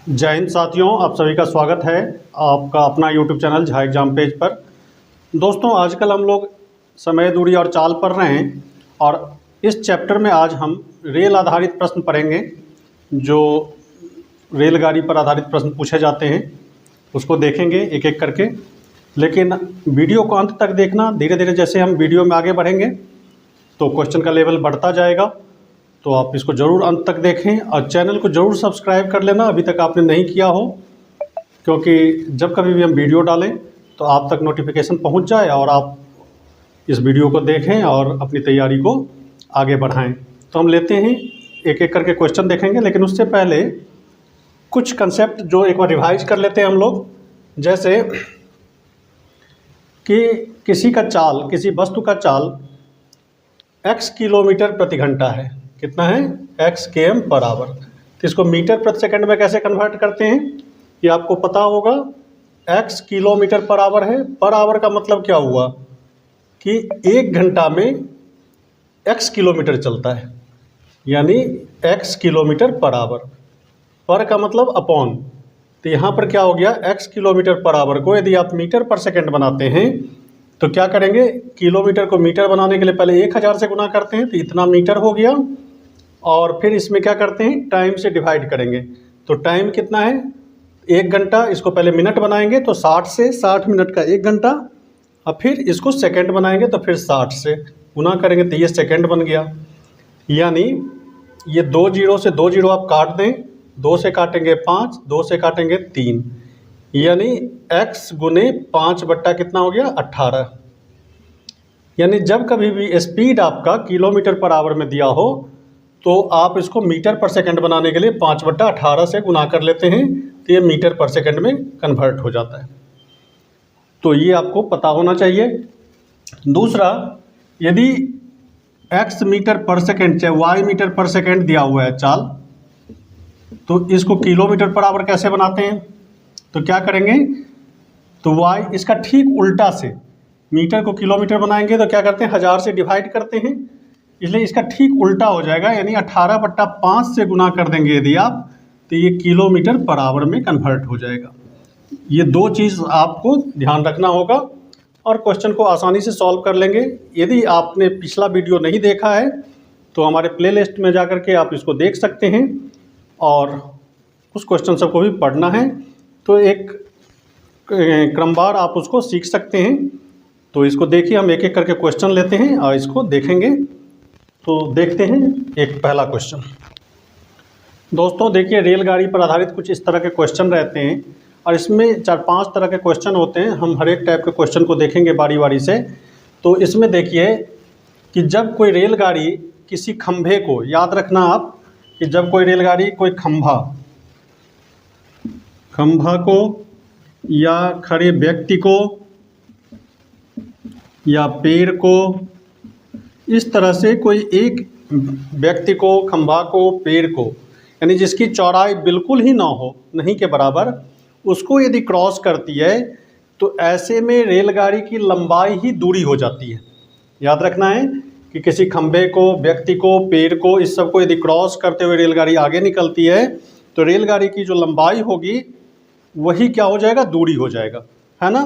जय हिंद साथियों, आप सभी का स्वागत है आपका अपना YouTube channel Jha exam page पर। दोस्तों, आजकल हम लोग समय, दूरी और चाल पढ़ रहे हैं और इस चैप्टर में आज हम रेल आधारित प्रश्न पढ़ेंगे। जो रेलगाड़ी पर आधारित प्रश्न पूछे जाते हैं उसको देखेंगे एक एक करके, लेकिन वीडियो को अंत तक देखना। धीरे धीरे जैसे हम वीडियो में आगे बढ़ेंगे तो क्वेश्चन का लेवल बढ़ता जाएगा, तो आप इसको ज़रूर अंत तक देखें और चैनल को ज़रूर सब्सक्राइब कर लेना अभी तक आपने नहीं किया हो, क्योंकि जब कभी भी हम वीडियो डालें तो आप तक नोटिफिकेशन पहुंच जाए और आप इस वीडियो को देखें और अपनी तैयारी को आगे बढ़ाएं। तो हम लेते हैं एक एक करके क्वेश्चन देखेंगे, लेकिन उससे पहले कुछ कंसेप्ट जो एक बार रिवाइज कर लेते हैं हम लोग। जैसे कि किसी वस्तु का चाल x किलोमीटर प्रति घंटा है। कितना है? x km per hour. तो इसको मीटर प्रति सेकंड में कैसे कन्वर्ट करते हैं ये आपको पता होगा। x किलोमीटर पर आवर है, पर आवर का मतलब क्या हुआ कि 1 घंटा में x किलोमीटर चलता है, यानी x किलोमीटर पर आवर। पर का मतलब अपॉन, तो यहाँ पर क्या हो गया, x किलोमीटर पर आवर को यदि आप मीटर पर सेकंड बनाते हैं तो क्या करेंगे, किलोमीटर को मीटर बनाने के लिए पहले 1000 से गुना करते हैं तो इतना मीटर हो गया, और फिर इसमें क्या करते हैं, टाइम से डिवाइड करेंगे। तो टाइम कितना है, 1 घंटा। इसको पहले मिनट बनाएंगे तो 60 से 60 मिनट का 1 घंटा, और फिर इसको सेकंड बनाएंगे तो फिर 60 से गुना करेंगे तो ये सेकंड बन गया। यानी ये 2 जीरो से 2 जीरो आप काट दें, 2 से काटेंगे 5, 2 से काटेंगे 3, यानी x गुने 5 बट्टा कितना हो गया, 18। यानी जब कभी भी स्पीड आपका किलोमीटर पर आवर में दिया हो तो आप इसको मीटर पर सेकंड बनाने के लिए 5/18 से गुना कर लेते हैं, तो ये मीटर पर सेकंड में कन्वर्ट हो जाता है। तो ये आपको पता होना चाहिए। दूसरा, यदि x मीटर पर सेकंड चाहे y मीटर पर सेकंड दिया हुआ है चाल, तो इसको किलोमीटर पर आवर कैसे बनाते हैं, तो क्या करेंगे, तो y इसका ठीक उल्टा से, मीटर को किलोमीटर बनाएंगे तो क्या करते हैं, 1000 से डिवाइड करते हैं, इसलिए इसका ठीक उल्टा हो जाएगा, यानी 18/5 से गुना कर देंगे यदि आप, तो ये किलोमीटर पर आवर में कन्वर्ट हो जाएगा। ये 2 चीज़ आपको ध्यान रखना होगा और क्वेश्चन को आसानी से सॉल्व कर लेंगे। यदि आपने पिछला वीडियो नहीं देखा है तो हमारे प्लेलिस्ट में जाकर के आप इसको देख सकते हैं और उस क्वेश्चन सबको भी पढ़ना है, तो एक क्रमवार आप उसको सीख सकते हैं। तो इसको देखिए, हम एक एक करके क्वेश्चन लेते हैं और इसको देखेंगे। तो देखते हैं एक पहला क्वेश्चन। दोस्तों देखिए, रेलगाड़ी पर आधारित कुछ इस तरह के क्वेश्चन रहते हैं और इसमें 4-5 तरह के क्वेश्चन होते हैं। हम हर एक टाइप के क्वेश्चन को देखेंगे बारी बारी से। तो इसमें देखिए कि जब कोई रेलगाड़ी किसी खंभे को, याद रखना आप कि जब कोई रेलगाड़ी कोई खंभा को या खड़े व्यक्ति को या पेड़ को, इस तरह से कोई एक व्यक्ति को, खंभा को, पेड़ को, यानी जिसकी चौड़ाई बिल्कुल ही ना हो, नहीं के बराबर, उसको यदि क्रॉस करती है तो ऐसे में रेलगाड़ी की लंबाई ही दूरी हो जाती है। याद रखना है कि किसी खंभे को, व्यक्ति को, पेड़ को, इस सब को यदि क्रॉस करते हुए रेलगाड़ी आगे निकलती है तो रेलगाड़ी की जो लंबाई होगी वही क्या हो जाएगा, दूरी हो जाएगा, है ना।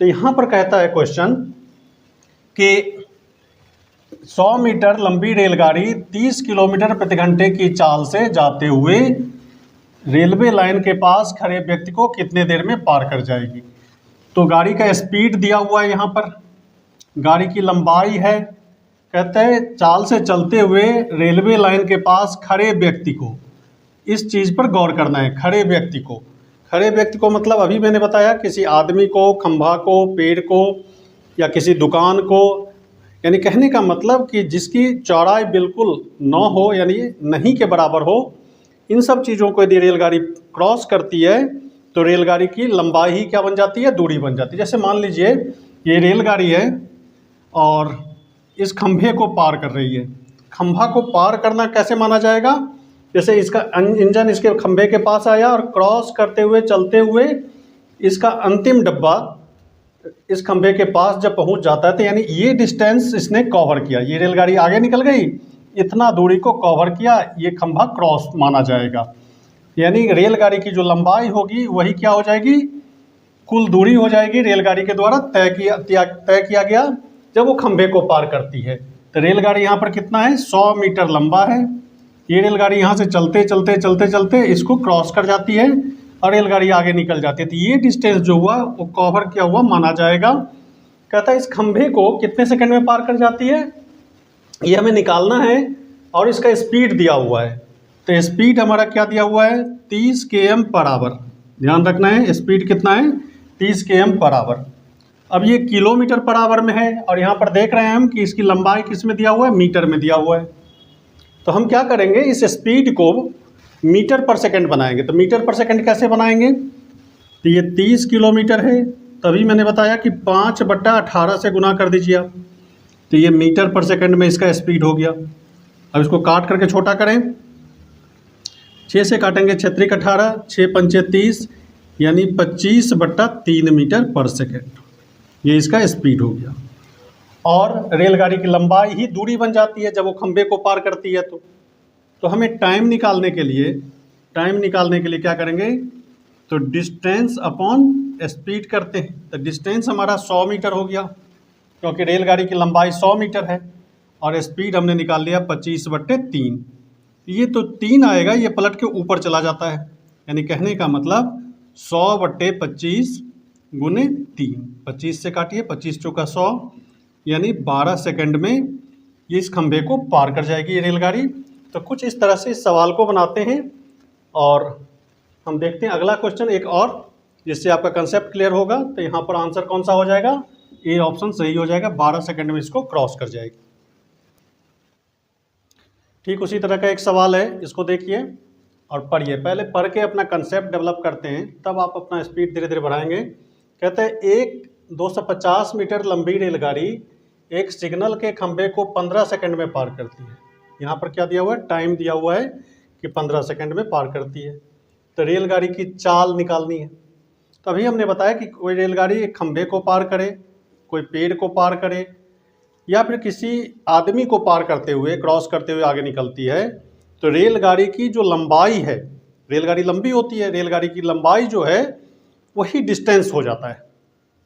तो यहाँ पर कहता है क्वेश्चन कि 100 मीटर लंबी रेलगाड़ी 30 किलोमीटर प्रति घंटे की चाल से जाते हुए रेलवे लाइन के पास खड़े व्यक्ति को कितने देर में पार कर जाएगी। तो गाड़ी का स्पीड दिया हुआ है, यहाँ पर गाड़ी की लंबाई है, कहते हैं चाल से चलते हुए रेलवे लाइन के पास खड़े व्यक्ति को, इस चीज़ पर गौर करना है। खड़े व्यक्ति को मतलब अभी मैंने बताया किसी आदमी को, खंभा को, पेड़ को या किसी दुकान को, यानी कहने का मतलब कि जिसकी चौड़ाई बिल्कुल न हो, यानी नहीं के बराबर हो, इन सब चीज़ों को यदि रेलगाड़ी क्रॉस करती है तो रेलगाड़ी की लंबाई ही क्या बन जाती है, दूरी बन जाती है। जैसे मान लीजिए ये रेलगाड़ी है और इस खंभे को पार कर रही है। खंभा को पार करना कैसे माना जाएगा, जैसे इसका इंजन इसके खंभे के पास आया और क्रॉस करते हुए, चलते हुए इसका अंतिम डब्बा इस खंभे के पास जब पहुंच जाता है तो यानी ये डिस्टेंस इसने कवर किया, ये रेलगाड़ी आगे निकल गई, इतना दूरी को कवर किया, ये खंभा क्रॉस माना जाएगा। यानी रेलगाड़ी की जो लंबाई होगी वही क्या हो जाएगी, कुल दूरी हो जाएगी रेलगाड़ी के द्वारा तय किया गया जब वो खंभे को पार करती है। तो रेलगाड़ी यहाँ पर कितना है, 100 मीटर लंबा है। ये रेलगाड़ी यहाँ से चलते चलते चलते चलते इसको क्रॉस कर जाती है और रेलगाड़ी आगे निकल जाती है। तो ये डिस्टेंस जो हुआ वो कवर किया हुआ माना जाएगा। कहता है इस खंभे को कितने सेकंड में पार कर जाती है, ये हमें निकालना है और इसका स्पीड दिया हुआ है। तो स्पीड हमारा क्या दिया हुआ है, 30 km पर आवर। ध्यान रखना है स्पीड कितना है, 30 km पर आवर। अब ये किलोमीटर पर आवर में है और यहाँ पर देख रहे हैं हम कि इसकी लंबाई किस में दिया हुआ है, मीटर में दिया हुआ है। तो हम क्या करेंगे, इस स्पीड को मीटर पर सेकंड बनाएंगे। तो मीटर पर सेकंड कैसे बनाएंगे, तो ये 30 किलोमीटर है, तभी मैंने बताया कि 5/18 से गुना कर दीजिए आप। तो ये मीटर पर सेकंड में इसका स्पीड हो गया। अब इसको काट करके छोटा करें, 6 से काटेंगे 6 × 18, 6 × 5 = 30, यानी 25/3 मीटर पर सेकंड, ये इसका स्पीड हो गया। और रेलगाड़ी की लंबाई ही दूरी बन जाती है जब वो खंभे को पार करती है। तो हमें टाइम निकालने के लिए क्या करेंगे, तो डिस्टेंस अपॉन स्पीड करते हैं। तो डिस्टेंस हमारा 100 मीटर हो गया क्योंकि रेलगाड़ी की लंबाई 100 मीटर है और स्पीड हमने निकाल लिया 25/3। ये तो 3 आएगा, ये पलट के ऊपर चला जाता है, यानी कहने का मतलब 100/25 × 3। 25 से काटिए, 25 × 4 = 100, यानी 12 सेकंड में ये इस खंभे को पार कर जाएगी ये रेलगाड़ी। तो कुछ इस तरह से इस सवाल को बनाते हैं और हम देखते हैं अगला क्वेश्चन एक और, जिससे आपका कंसेप्ट क्लियर होगा। तो यहाँ पर आंसर कौन सा हो जाएगा, ए ऑप्शन सही हो जाएगा, 12 सेकंड में इसको क्रॉस कर जाएगी। ठीक उसी तरह का एक सवाल है, इसको देखिए और पढ़िए। पहले पढ़ के अपना कंसेप्ट डेवलप करते हैं, तब आप अपना स्पीड धीरे धीरे बढ़ाएंगे। कहते हैं एक 250 मीटर लंबी रेलगाड़ी एक सिग्नल के खंभे को 15 सेकंड में पार करती है। यहाँ पर क्या दिया हुआ है, टाइम दिया हुआ है कि 15 सेकंड में पार करती है। तो रेलगाड़ी की चाल निकालनी है। तभी हमने बताया कि कोई रेलगाड़ी एक खंभे को पार करे, कोई पेड़ को पार करे, या फिर किसी आदमी को पार करते हुए, क्रॉस करते हुए आगे निकलती है। तो रेलगाड़ी की जो लंबाई है, रेलगाड़ी लंबी होती है, रेलगाड़ी की लंबाई जो है वही डिस्टेंस हो जाता है।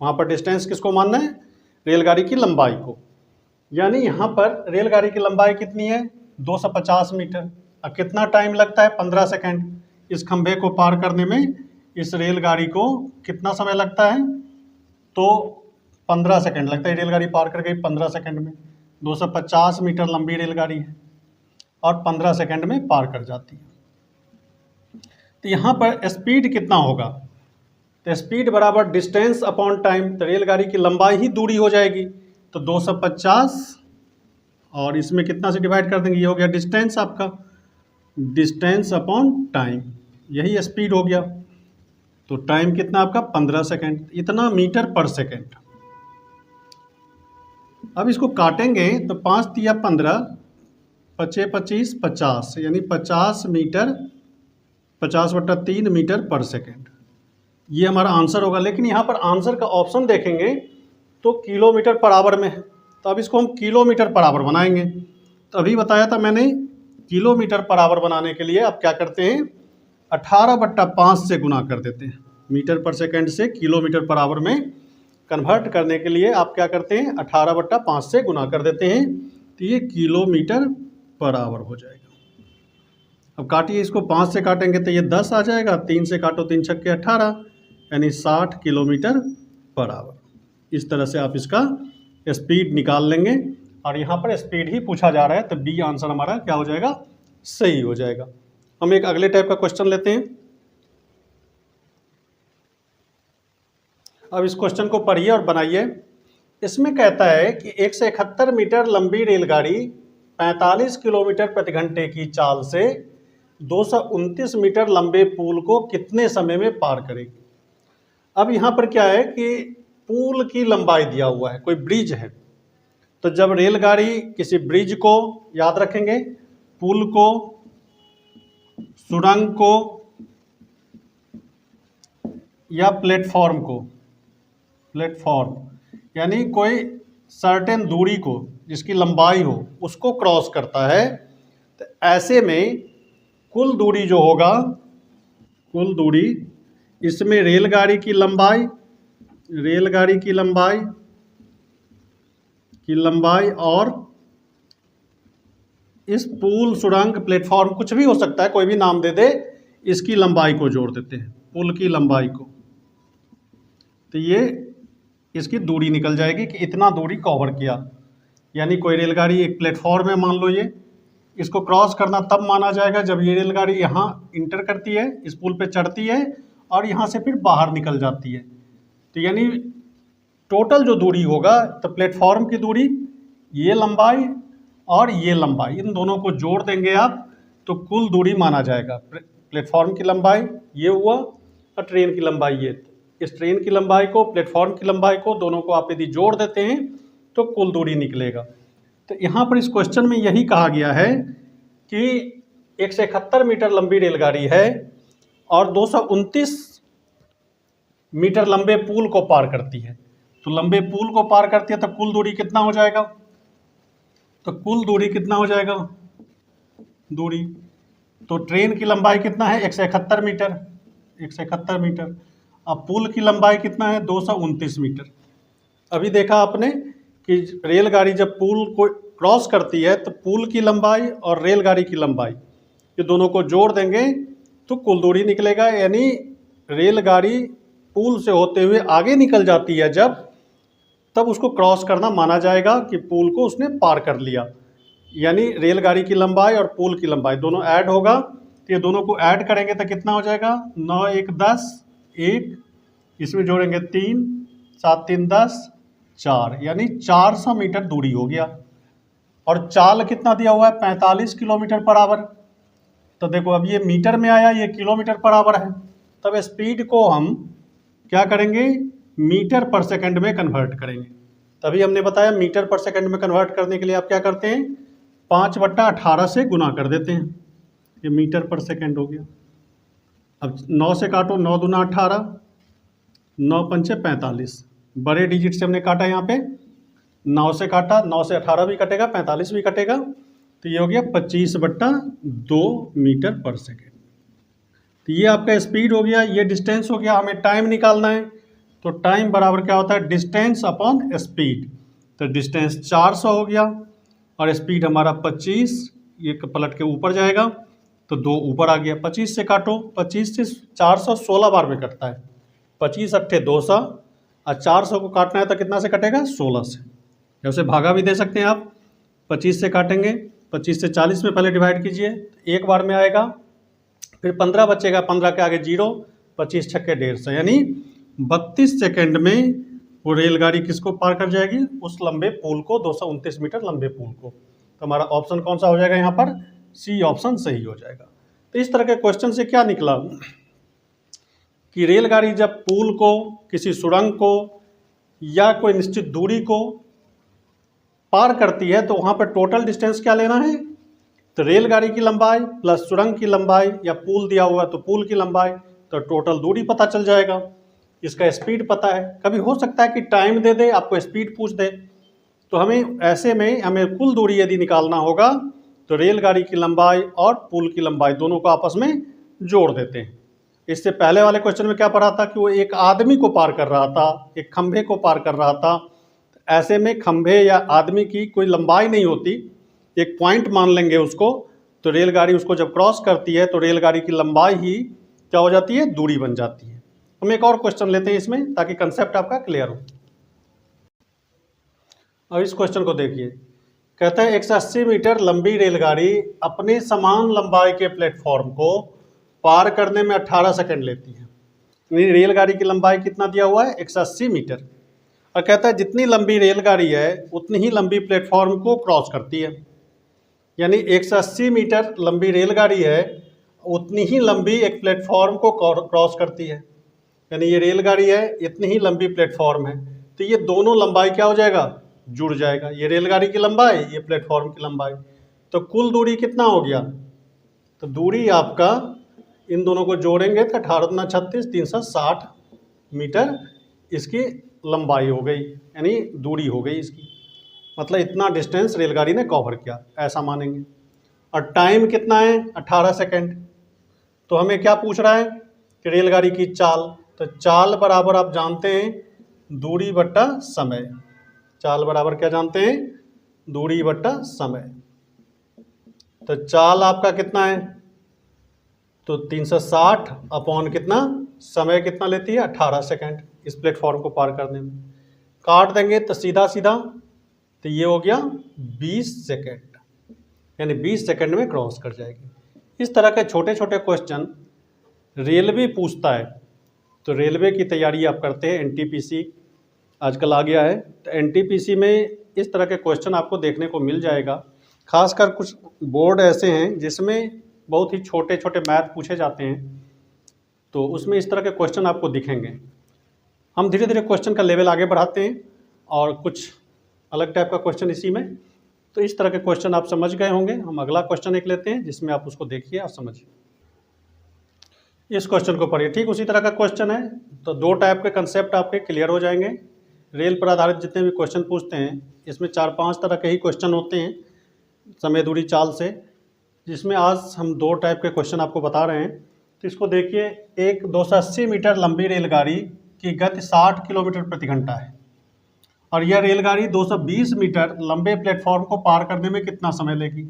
वहाँ पर डिस्टेंस किसको मानना है, रेलगाड़ी की लंबाई को। यानी यहाँ पर रेलगाड़ी की लंबाई कितनी है, 250 मीटर। अब कितना टाइम लगता है, 15 सेकंड। इस खंभे को पार करने में इस रेलगाड़ी को कितना समय लगता है, तो 15 सेकंड लगता है। रेलगाड़ी पार कर गई 15 सेकंड में। 250 मीटर लंबी रेलगाड़ी है और 15 सेकंड में पार कर जाती है। तो यहाँ पर स्पीड कितना होगा, तो स्पीड बराबर डिस्टेंस अपॉन टाइम। तो रेलगाड़ी की लंबाई ही दूरी हो जाएगी। तो 250 और इसमें कितना से डिवाइड कर देंगे, ये हो गया डिस्टेंस आपका, डिस्टेंस अपॉन टाइम, यही स्पीड हो गया। तो टाइम कितना आपका 15 सेकंड, इतना मीटर पर सेकंड। अब इसको काटेंगे तो 5 × 15, 5 × 25 = 50, यानी 50 मीटर, 50/3 मीटर पर सेकंड, ये हमारा आंसर होगा। लेकिन यहाँ पर आंसर का ऑप्शन देखेंगे तो किलोमीटर पर आवर में है। तो अब इसको हम किलोमीटर पर आवर बनाएंगे। तो अभी बताया था मैंने, किलोमीटर पर आवर बनाने के लिए आप क्या करते हैं, 18/5 से गुना कर देते हैं। मीटर पर सेकंड से किलोमीटर पर आवर में कन्वर्ट करने के लिए आप क्या करते हैं, 18/5 से गुना कर देते हैं। तो ये किलोमीटर पर आवर हो जाएगा। अब काटिए इसको, 5 से काटेंगे तो ये 10 आ जाएगा, 3 से काटो 3 × 6 = 18, यानी 60 किलोमीटर पर आवर। इस तरह से आप इसका स्पीड निकाल लेंगे और यहाँ पर स्पीड ही पूछा जा रहा है, तो बी आंसर हमारा क्या हो जाएगा, सही हो जाएगा। हम एक अगले टाइप का क्वेश्चन लेते हैं। अब इस क्वेश्चन को पढ़िए और बनाइए। इसमें कहता है कि 171 मीटर लंबी रेलगाड़ी 45 किलोमीटर प्रति घंटे की चाल से 229 मीटर लंबे पुल को कितने समय में पार करेगी। अब यहाँ पर क्या है कि पुल की लंबाई दिया हुआ है, कोई ब्रिज है। तो जब रेलगाड़ी किसी ब्रिज को, याद रखेंगे, पुल को, सुरंग को या प्लेटफॉर्म को, प्लेटफॉर्म यानी कोई सर्टेन दूरी को जिसकी लंबाई हो उसको क्रॉस करता है, तो ऐसे में कुल दूरी जो होगा कुल दूरी, इसमें रेलगाड़ी की लंबाई और इस पुल, सुरंग, प्लेटफॉर्म कुछ भी हो सकता है, कोई भी नाम दे दे, इसकी लंबाई को जोड़ देते हैं, पुल की लंबाई को। तो ये इसकी दूरी निकल जाएगी कि इतना दूरी कवर किया। यानी कोई रेलगाड़ी एक प्लेटफॉर्म है, मान लो ये, इसको क्रॉस करना तब माना जाएगा जब ये रेलगाड़ी यहाँ इंटर करती है, इस पुल पे चढ़ती है और यहाँ से फिर बाहर निकल जाती है। तो यानी टोटल जो दूरी होगा, तो प्लेटफॉर्म की दूरी, ये लंबाई और ये लंबाई, इन दोनों को जोड़ देंगे आप तो कुल दूरी माना जाएगा। प्लेटफॉर्म की लंबाई ये हुआ और ट्रेन की लंबाई ये। इस ट्रेन की लंबाई को, प्लेटफॉर्म की लंबाई को, दोनों को आप यदि जोड़ देते हैं तो कुल दूरी निकलेगा। तो यहाँ पर इस क्वेश्चन में यही कहा गया है कि 171 मीटर लंबी रेलगाड़ी है और 229 मीटर लंबे पुल को पार करती है। तो लंबे पुल को पार करती है तो कुल दूरी कितना हो जाएगा? तो कुल दूरी कितना हो जाएगा? दूरी तो ट्रेन की लंबाई कितना है? 171 मीटर, 171 मीटर। अब पुल की लंबाई कितना है? 229 मीटर। अभी देखा आपने कि रेलगाड़ी जब पुल को क्रॉस करती है तो पुल की लंबाई और रेलगाड़ी की लंबाई, ये दोनों को जोड़ देंगे तो कुल दूरी निकलेगा। यानी रेलगाड़ी पुल से होते हुए आगे निकल जाती है जब, तब उसको क्रॉस करना माना जाएगा कि पुल को उसने पार कर लिया। यानी रेलगाड़ी की लंबाई और पुल की लंबाई दोनों ऐड होगा, तो ये दोनों को ऐड करेंगे तो कितना हो जाएगा? 9 1 10, 1 इसमें जोड़ेंगे 3, 7 3 10, 4, यानी 400 मीटर दूरी हो गया। और चाल कितना दिया हुआ है? 45 किलोमीटर पर आवर। तो देखो अब ये मीटर में आया, ये किलोमीटर पर आवर है, तब स्पीड को हम क्या करेंगे? मीटर पर सेकंड में कन्वर्ट करेंगे। तभी हमने बताया मीटर पर सेकंड में कन्वर्ट करने के लिए आप क्या करते हैं? 5/18 से गुना कर देते हैं, ये मीटर पर सेकंड हो गया। अब 9 से काटो, 9 दूना 18, 9 पंचे 45, बड़े डिजिट से हमने काटा, यहाँ पे 9 से काटा, 9 से 18 भी कटेगा, 45 भी कटेगा, तो ये हो गया 25/2 मीटर पर सेकेंड। तो ये आपका स्पीड हो गया, ये डिस्टेंस हो गया। हमें टाइम निकालना है, तो टाइम बराबर क्या होता है? Distance upon speed. तो डिस्टेंस 400 हो गया और स्पीड हमारा 25, ये पलट के ऊपर जाएगा तो 2 ऊपर आ गया। 25 से काटो, 25 से 400 16 बार में कटता है, 25 अट्ठे 200, और 400 को काटना है तो कितना से कटेगा? 16 से। या उसे भागा भी दे सकते हैं आप, 25 से काटेंगे, 25 से 40 में पहले डिवाइड कीजिए, एक बार में आएगा, फिर 15 बचेगा, 15 के आगे 0, 25 छक्के 150, यानी 32 सेकंड में वो रेलगाड़ी किसको पार कर जाएगी? उस लंबे पुल को, 229 मीटर लंबे पुल को। तो हमारा ऑप्शन कौन सा हो जाएगा यहाँ पर? सी ऑप्शन सही हो जाएगा। तो इस तरह के क्वेश्चन से क्या निकला कि रेलगाड़ी जब पुल को, किसी सुरंग को या कोई निश्चित दूरी को पार करती है तो वहाँ पर टोटल डिस्टेंस क्या लेना है? तो रेलगाड़ी की लंबाई प्लस सुरंग की लंबाई, या पुल दिया हुआ तो पुल की लंबाई, तो टोटल दूरी पता चल जाएगा। इसका स्पीड पता है, कभी हो सकता है कि टाइम दे दे, आपको स्पीड पूछ दे, तो हमें ऐसे में हमें कुल दूरी यदि निकालना होगा तो रेलगाड़ी की लंबाई और पुल की लंबाई दोनों को आपस में जोड़ देते हैं। इससे पहले वाले क्वेश्चन में क्या पढ़ा था कि वो एक आदमी को पार कर रहा था, एक खंभे को पार कर रहा था। ऐसे में खंभे या आदमी की कोई लंबाई नहीं होती, एक पॉइंट मान लेंगे उसको, तो रेलगाड़ी उसको जब क्रॉस करती है तो रेलगाड़ी की लंबाई ही क्या हो जाती है? दूरी बन जाती है। हम एक और क्वेश्चन लेते हैं इसमें, ताकि कंसेप्ट आपका क्लियर हो। अब इस क्वेश्चन को देखिए, कहता है 180 मीटर लंबी रेलगाड़ी अपने समान लंबाई के प्लेटफॉर्म को पार करने में 18 सेकंड लेती है। यानी रेलगाड़ी की लंबाई कितना दिया हुआ है? 180 मीटर। और कहता है जितनी लंबी रेलगाड़ी है उतनी ही लंबी प्लेटफॉर्म को क्रॉस करती है। यानी 180 मीटर लंबी रेलगाड़ी है, उतनी ही लंबी एक प्लेटफॉर्म को क्रॉस करती है। यानी ये रेलगाड़ी है, इतनी ही लंबी प्लेटफॉर्म है, तो ये दोनों लंबाई क्या हो जाएगा? जुड़ जाएगा। ये रेलगाड़ी की लंबाई, ये प्लेटफॉर्म की लंबाई, तो कुल दूरी कितना हो गया? तो दूरी आपका इन दोनों को जोड़ेंगे तो 18 दूना 36, 360 मीटर इसकी लंबाई हो गई, यानी दूरी हो गई इसकी। मतलब इतना डिस्टेंस रेलगाड़ी ने कवर किया, ऐसा मानेंगे। और टाइम कितना है? 18 सेकंड। तो हमें क्या पूछ रहा है कि रेलगाड़ी की चाल, तो चाल बराबर आप जानते हैं दूरी बट्टा समय। चाल बराबर क्या जानते हैं? दूरी बट्टा समय। तो चाल आपका कितना है? तो 360 अपॉन कितना, समय कितना लेती है? 18 सेकंड इस प्लेटफॉर्म को पार करने में। काट देंगे तो सीधा सीधा तो ये हो गया 20 सेकंड, यानी 20 सेकंड में क्रॉस कर जाएगी। इस तरह के छोटे छोटे क्वेश्चन रेलवे पूछता है, तो रेलवे की तैयारी आप करते हैं, एनटीपीसी आजकल आ गया है, तो एनटीपीसी में इस तरह के क्वेश्चन आपको देखने को मिल जाएगा। खासकर कुछ बोर्ड ऐसे हैं जिसमें बहुत ही छोटे छोटे मैथ पूछे जाते हैं, तो उसमें इस तरह के क्वेश्चन आपको दिखेंगे। हम धीरे धीरे क्वेश्चन का लेवल आगे बढ़ाते हैं और कुछ अलग टाइप का क्वेश्चन इसी में, तो इस तरह के क्वेश्चन आप समझ गए होंगे। हम अगला क्वेश्चन एक लेते हैं जिसमें आप उसको देखिए और समझिए। इस क्वेश्चन को पढ़िए, ठीक उसी तरह का क्वेश्चन है, तो दो टाइप के कंसेप्ट आपके क्लियर हो जाएंगे। रेल पर आधारित जितने भी क्वेश्चन पूछते हैं इसमें 4-5 तरह के ही क्वेश्चन होते हैं समय दूरी चाल से, जिसमें आज हम दो टाइप के क्वेश्चन आपको बता रहे हैं। तो इसको देखिए, एक 280 मीटर लंबी रेलगाड़ी की गति 60 किलोमीटर प्रति घंटा है और यह रेलगाड़ी 220 मीटर लंबे प्लेटफॉर्म को पार करने में कितना समय लेगी।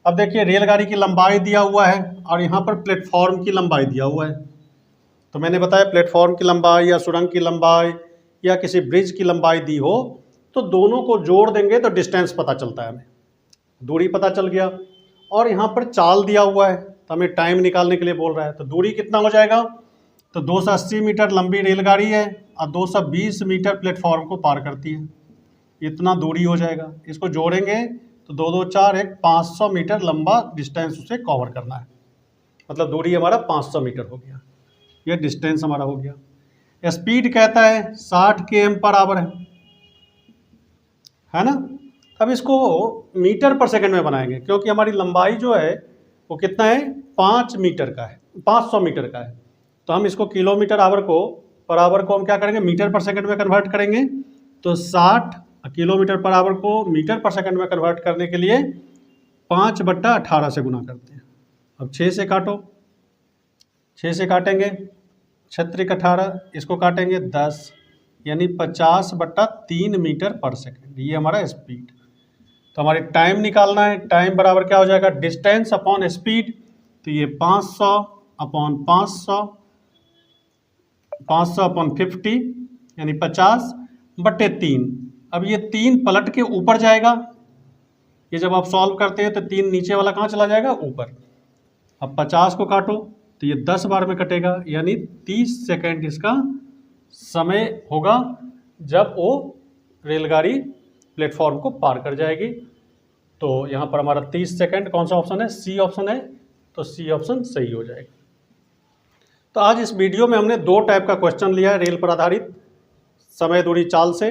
अब देखिए, रेलगाड़ी की लंबाई दिया हुआ है और यहाँ पर प्लेटफॉर्म की लंबाई दिया हुआ है। तो मैंने बताया प्लेटफॉर्म की लंबाई या सुरंग की लंबाई या किसी ब्रिज की लंबाई दी हो तो दोनों को जोड़ देंगे तो डिस्टेंस पता चलता है, हमें दूरी पता चल गया। और यहाँ पर चाल दिया हुआ है तो हमें टाइम निकालने के लिए बोल रहा है, तो दूरी कितना हो जाएगा? तो 280 मीटर लंबी रेलगाड़ी है और 220 मीटर प्लेटफॉर्म को पार करती है, इतना दूरी हो जाएगा। इसको जोड़ेंगे तो 2 2 4 1 500 मीटर लंबा डिस्टेंस उसे कवर करना है, मतलब दूरी हमारा 500 मीटर हो गया, यह डिस्टेंस हमारा हो गया। स्पीड कहता है 60 km पर आवर है ना। अब इसको मीटर पर सेकंड में बनाएंगे, क्योंकि हमारी लंबाई जो है वो कितना है? 5 मीटर का है, 500 मीटर का है। तो हम इसको किलोमीटर आवर को पर आवर को हम क्या करेंगे? मीटर पर सेकंड में कन्वर्ट करेंगे। तो 60 किलोमीटर पर आवर को मीटर पर सेकंड में कन्वर्ट करने के लिए 5/18 से गुना करते हैं। अब 6 से काटो, 6 से काटेंगे 6×18, इसको काटेंगे 10, यानी 50/3 मीटर पर सेकंड, ये हमारा स्पीड। तो हमारी टाइम निकालना है, टाइम बराबर क्या हो जाएगा? Distance upon speed. तो ये 500 अपॉन 500, 500 अपॉन 50 यानी 50/3। अब ये 3 पलट के ऊपर जाएगा, ये जब आप सॉल्व करते हैं तो 3 नीचे वाला कहाँ चला जाएगा? ऊपर। अब 50 को काटो तो ये 10 बार में कटेगा, यानी 30 सेकंड इसका समय होगा जब वो रेलगाड़ी प्लेटफॉर्म को पार कर जाएगी। तो यहाँ पर हमारा 30 सेकंड कौन सा ऑप्शन है? सी ऑप्शन है, तो सी ऑप्शन सही हो जाएगा। तो आज इस वीडियो में हमने दो टाइप का क्वेश्चन लिया है रेल पर आधारित समय दूरी चाल से।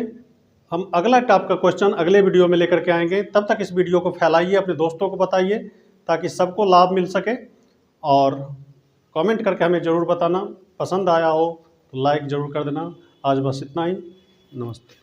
हम अगला टाइप का क्वेश्चन अगले वीडियो में लेकर के आएंगे। तब तक इस वीडियो को फैलाइए, अपने दोस्तों को बताइए ताकि सबको लाभ मिल सके, और कमेंट करके हमें ज़रूर बताना। पसंद आया हो तो लाइक ज़रूर कर देना। आज बस इतना ही, नमस्ते।